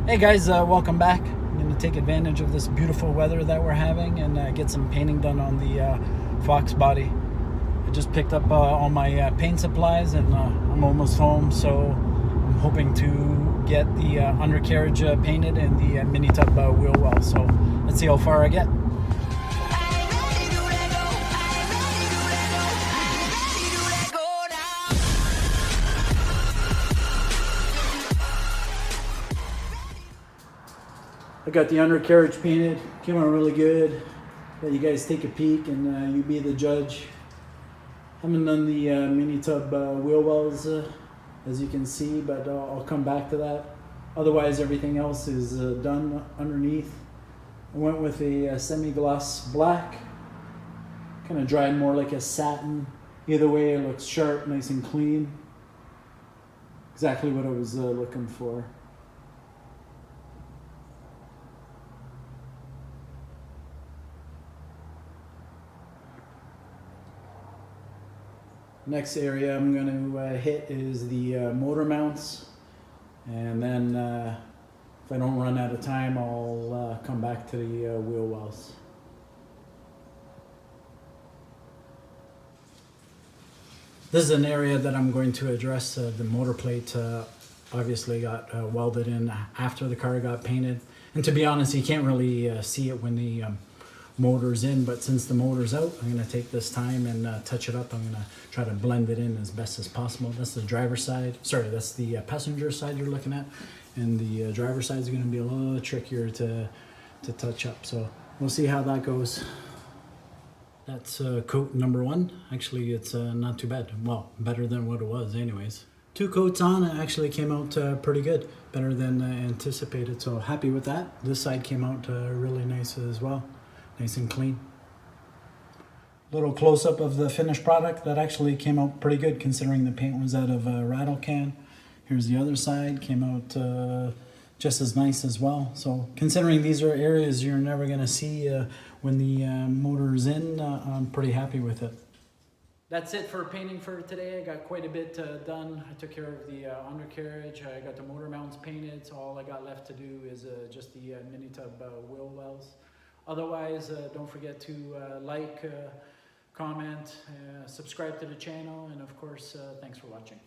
Hey guys, welcome back. I'm going to take advantage of this beautiful weather that we're having and get some painting done on the Foxbody. I just picked up all my paint supplies and I'm almost home, so I'm hoping to get the undercarriage painted and the mini tub wheel well. So let's see how far I get. I got the undercarriage painted, came out really good. Let you guys take a peek and you be the judge. Haven't done the mini tub wheel wells as you can see, but I'll come back to that. Otherwise everything else is done underneath. I went with a semi-gloss black, kind of dried more like a satin. Either way it looks sharp, nice and clean. Exactly what I was looking for. Next area I'm going to hit is the motor mounts, and then if I don't run out of time I'll come back to the wheel wells. This is an area that I'm going to address. The motor plate obviously got welded in after the car got painted, and to be honest you can't really see it when the motor's in, but since the motor's out I'm going to take this time and touch it up. I'm going to try to blend it in as best as possible. That's the driver's side, sorry, that's the passenger side you're looking at, and the driver's side is going to be a little trickier to touch up, so we'll see how that goes. That's coat number one. Actually it's not too bad, well, better than what it was anyways. 2 coats on, it actually came out pretty good, better than anticipated, so happy with that. This side came out really nice as well. Nice and clean. Little close-up of the finished product. That actually came out pretty good considering the paint was out of a rattle can. Here's the other side, came out just as nice as well. So considering these are areas you're never going to see when the motor's in, I'm pretty happy with it. That's it for painting for today. I got quite a bit done. I took care of the undercarriage. I got the motor mounts painted, so all I got left to do is just the mini tub wheel wells. Otherwise, don't forget to like, comment, subscribe to the channel, and of course, thanks for watching.